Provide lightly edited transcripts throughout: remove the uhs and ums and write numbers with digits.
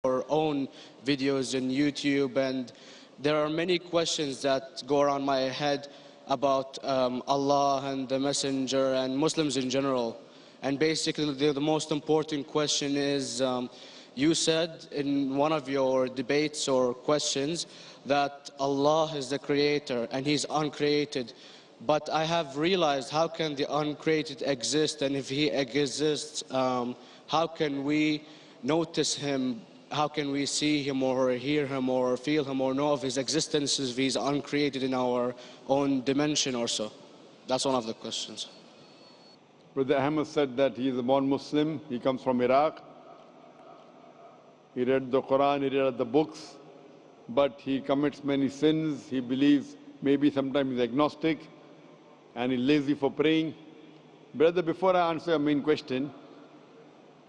our own videos on YouTube, and there are many questions that go around my head about Allah and the Messenger and Muslims in general. And basically the most important question is, you said in one of your debates or questions that Allah is the creator and He's uncreated. But I have realized, how can the uncreated exist? And if He exists, how can we notice Him? How can we see Him or hear Him or feel Him or know of His existence if He's uncreated in our own dimension or so? That's one of the questions. Brother Ahmed said that he is a born Muslim. He comes from Iraq. He read the Quran, he read the books, but he commits many sins. He believes, maybe sometimes he's agnostic and he's lazy for praying. Brother, before I answer your main question,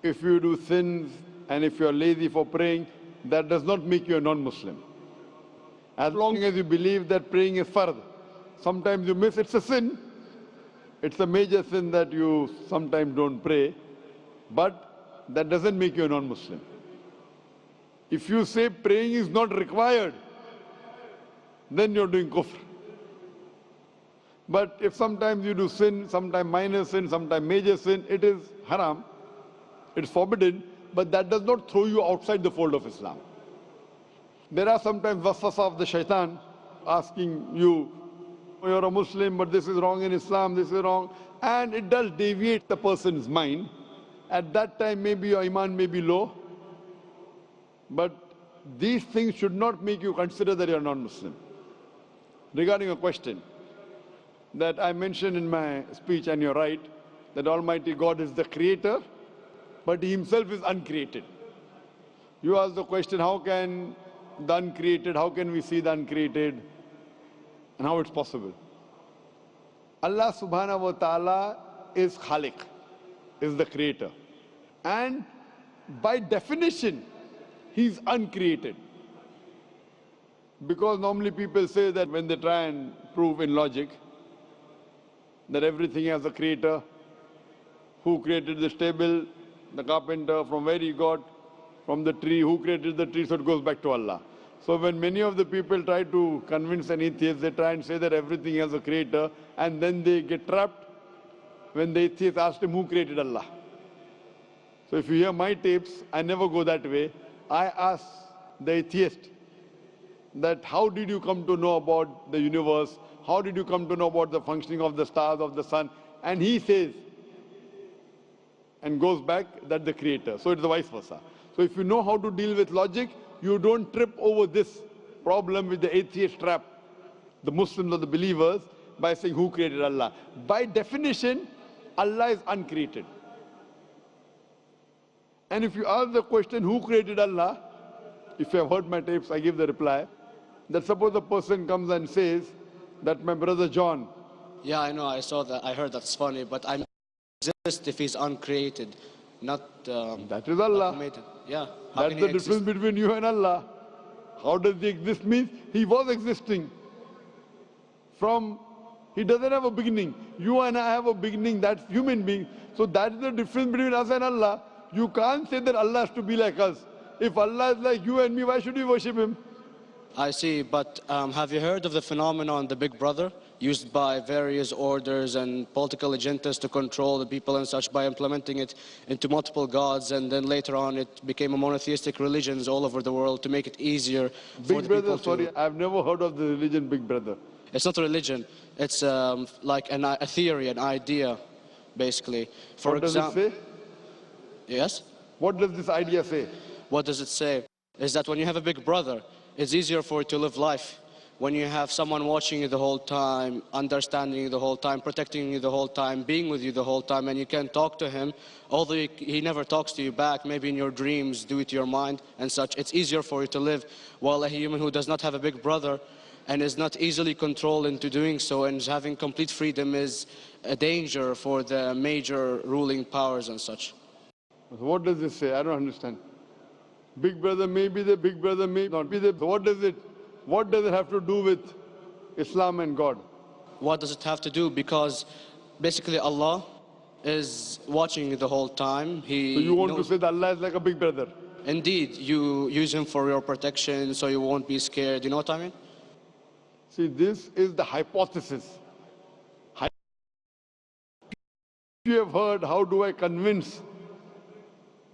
if you do sins and if you're lazy for praying, that does not make you a non-Muslim. As long as you believe that praying is fard, sometimes you miss, it's a sin. It's a major sin that you sometimes don't pray, but that doesn't make you a non-Muslim. If you say praying is not required, then you're doing kufr. But if sometimes you do sin, sometimes minor sin, sometimes major sin, it is haram, it's forbidden, but that does not throw you outside the fold of Islam. There are sometimes waswasa of the shaitan asking you, you're a Muslim, but this is wrong in Islam, this is wrong, and it does deviate the person's mind. At that time, maybe your iman may be low, but these things should not make you consider that you're non-Muslim. Regarding a question that I mentioned in my speech, and you're right, that Almighty God is the creator, but He Himself is uncreated. You asked the question, how can the uncreated, how can we see the uncreated, and how it's possible? Allah subhanahu wa ta'ala is Khaliq, is the creator. And by definition, He's uncreated. Because normally people say that when they try and prove in logic that everything has a creator, who created this table, the carpenter, from where he got, from the tree, who created the tree, so it goes back to Allah. So when many of the people try to convince an atheist, they try and say that everything has a creator, and then they get trapped when the atheist asks him who created Allah. So if you hear my tapes, I never go that way. I ask the atheist that how did you come to know about the universe? How did you come to know about the functioning of the stars, of the sun? And he says, and goes back, that the creator. So it's the vice versa. So if you know how to deal with logic, you don't trip over this problem with the atheist trap, the Muslims or the believers, by saying who created Allah. By definition, Allah is uncreated. And if you ask the question, who created Allah? If you have heard my tapes, I give the reply, that suppose a person comes and says that my brother John. Yeah, I know, I saw that, I heard that's funny, but I'm exist if He's uncreated, not that is Allah. Yeah. That's the difference between you and Allah. How does He exist? Means He was existing. He doesn't have a beginning. You and I have a beginning, that's human being. So that's the difference between us and Allah. You can't say that Allah has to be like us. If Allah is like you and me, why should we worship Him? I see, but have you heard of the phenomenon, the Big Brother, used by various orders and political agendas to control the people and such by implementing it into multiple gods, and then later on it became a monotheistic religions all over the world to make it easier for the people to... Sorry, I've never heard of the religion Big Brother. It's not a religion, it's like a theory, an idea, basically. For what does it say? Yes? What does this idea say? What does it say? Is that when you have a big brother, it's easier for you to live life. When you have someone watching you the whole time, understanding you the whole time, protecting you the whole time, being with you the whole time, and you can talk to him, although he never talks to you back, maybe in your dreams, due to your mind and such, it's easier for you to live. While a human who does not have a big brother and is not easily controlled into doing so and is having complete freedom is a danger for the major ruling powers and such. What does this say? I don't understand. Big brother may be there, big brother may not be there. So what does it have to do with Islam and God? What does it have to do? Because basically Allah is watching you the whole time. So you want to say that Allah is like a big brother? Indeed, you use him for your protection so you won't be scared. You know what I mean? See, this is the hypothesis. You have heard, how do I convince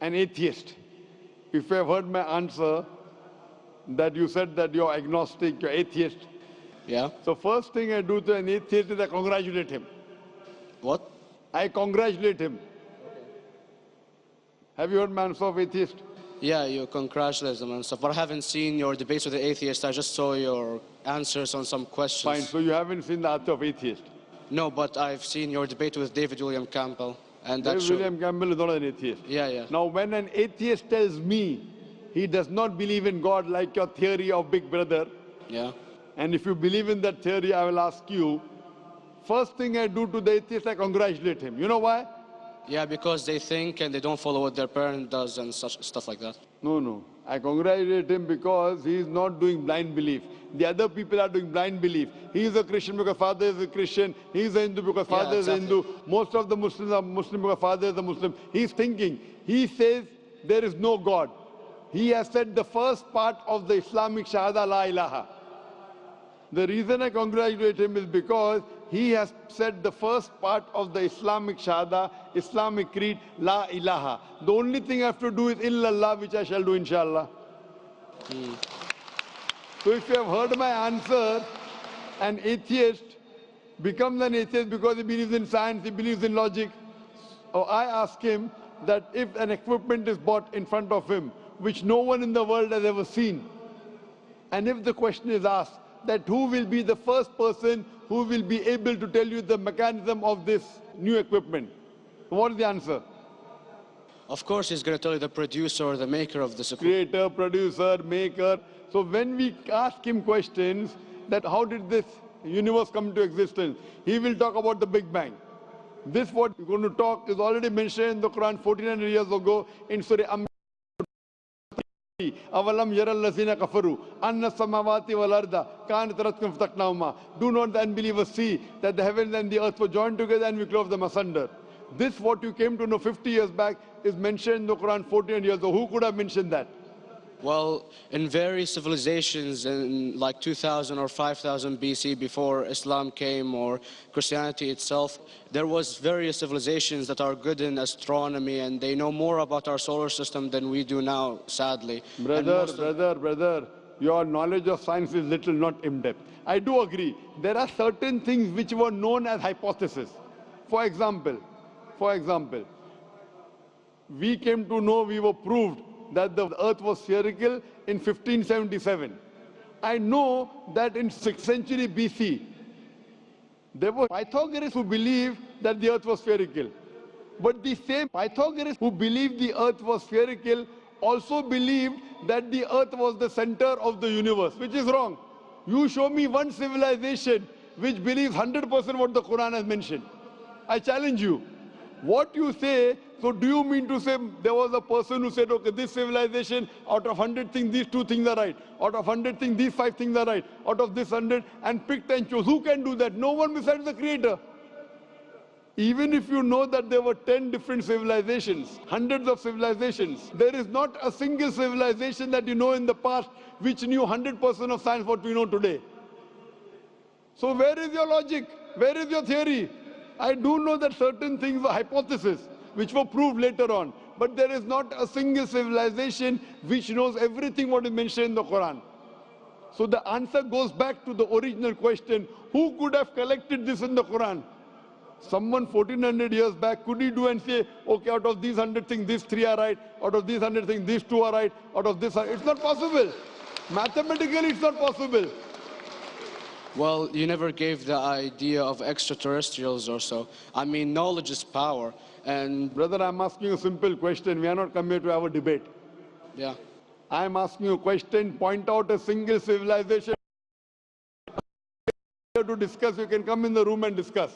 an atheist? If you have heard my answer, that you said that you're agnostic, you're atheist. Yeah. So first thing I do to an atheist is I congratulate him. What? I congratulate him. Have you heard my answer of atheist? Yeah, you congratulate them and stuff. But I haven't seen your debates with the atheist. I just saw your answers on some questions. Fine, so you haven't seen the answer of atheist. No, but I've seen your debate with David William Campbell. And that David William Campbell is not an atheist. Yeah, yeah. Now, when an atheist tells me he does not believe in God like your theory of Big Brother, Yeah. and if you believe in that theory, I will ask you, first thing I do to the atheist, I congratulate him. You know why? Yeah, because they think and they don't follow what their parent does and such stuff like that. No. I congratulate him because he is not doing blind belief. The other people are doing blind belief. He is a Christian because father is a Christian. He is a Hindu because father is a Hindu. Most of the Muslims are Muslim because father is a Muslim. He is thinking. He says there is no God. He has said the first part of the Islamic Shahada, La ilaha. The reason I congratulate him is because he has said the first part of the Islamic Shahada, Islamic Creed, La ilaha. The only thing I have to do is illallah, which I shall do inshallah. So if you have heard my answer, an atheist becomes an atheist because he believes in science, he believes in logic. Or I ask him that if an equipment is bought in front of him, which no one in the world has ever seen, and if the question is asked, that who will be the first person who will be able to tell you the mechanism of this new equipment? What is the answer? Of course, he's going to tell you the producer or the maker of this equipment. Creator, producer, maker. So when we ask him questions that how did this universe come into existence, he will talk about the Big Bang. This what we're going to talk is already mentioned in the Quran 1400 years ago in Surah Am. Avalam yaral lazina kafaru anna samawati wal arda kanat ratkum fataknahuma. Do not the unbelievers see that the heavens and the earth were joined together and we clove them asunder. This what you came to know 50 years back is mentioned in the Quran 14 years ago. Who could have mentioned that? Well, in various civilizations in like 2000 or 5000 BC before Islam came or Christianity itself, there was various civilizations that are good in astronomy and they know more about our solar system than we do now, sadly. Brother, your knowledge of science is little, not in-depth. I do agree. There are certain things which were known as hypotheses. For example, we came to know, we were proved that the earth was spherical in 1577. I know that in 6th century BC, there were Pythagoreans who believed that the earth was spherical. But the same Pythagoreans who believed the earth was spherical also believed that the earth was the center of the universe, which is wrong. You show me one civilization which believes 100% what the Quran has mentioned. I challenge you. What you say, so do you mean to say there was a person who said, okay, this civilization, out of 100 things, these 2 things are right. Out of 100 things, these 5 things are right. Out of this 100, and picked and chose. Who can do that? No one besides the Creator. Even if you know that there were 10 different civilizations, hundreds of civilizations, there is not a single civilization that you know in the past which knew 100% of science what we know today. So where is your logic? Where is your theory? I do know that certain things were hypotheses, which were proved later on. But there is not a single civilization which knows everything what is mentioned in the Quran. So the answer goes back to the original question, who could have collected this in the Quran? Someone 1400 years back, could he do and say, okay, out of these 100 things, these 3 are right. Out of these 100 things, these 2 are right. Out of this, it's not possible. Mathematically, it's not possible. Well, you never gave the idea of extraterrestrials or so. I mean, knowledge is power. And brother, I'm asking you a simple question. We are not come here to have a debate. Yeah. I'm asking you a question. Point out a single civilization to discuss. You can come in the room and discuss.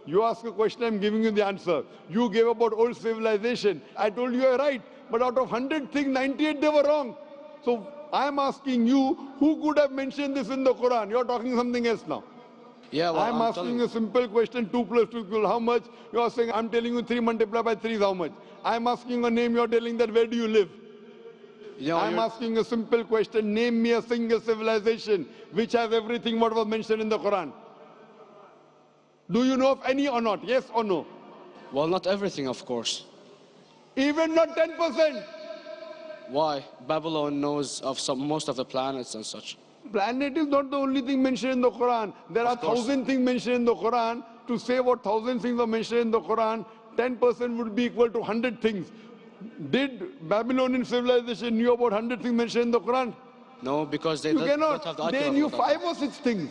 You ask a question, I'm giving you the answer. You gave about old civilization. I told you you're right. But out of 100 things, 98 they were wrong. So I'm asking you, who could have mentioned this in the Quran? You're talking something else now. Yeah, well, I'm asking a simple question, 2 plus 2 equals how much? You're saying, I'm telling you 3 multiplied by 3 is how much? I'm asking a name, you're telling that where do you live? I'm asking a simple question. Name me a single civilization which has everything what was mentioned in the Quran. Do you know of any or not? Yes or no? Well, not everything, of course. Even not 10%. Why? Babylon knows of most of the planets and such. Planet is not the only thing mentioned in the Quran. There are 1,000 things mentioned in the Quran. To say what 1,000 things are mentioned in the Quran, 10% would be equal to 100 things. Did Babylonian civilization knew about 100 things mentioned in the Quran? No, because they You don't have the cannot. They knew 5 or 6 things.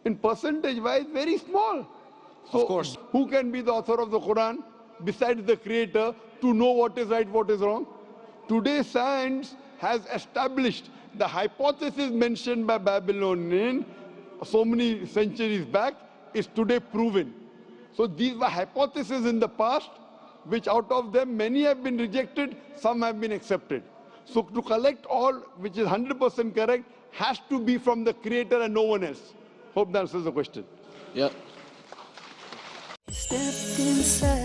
In percentage wise, very small. So, of course. Who can be the author of the Quran besides the creator to know what is right, what is wrong? Today, science has established the hypothesis mentioned by Babylonian so many centuries back is today proven. So these were hypotheses in the past, which out of them many have been rejected, some have been accepted. So to collect all which is 100% correct has to be from the creator and no one else. Hope that answers the question. Yeah. Stepped inside.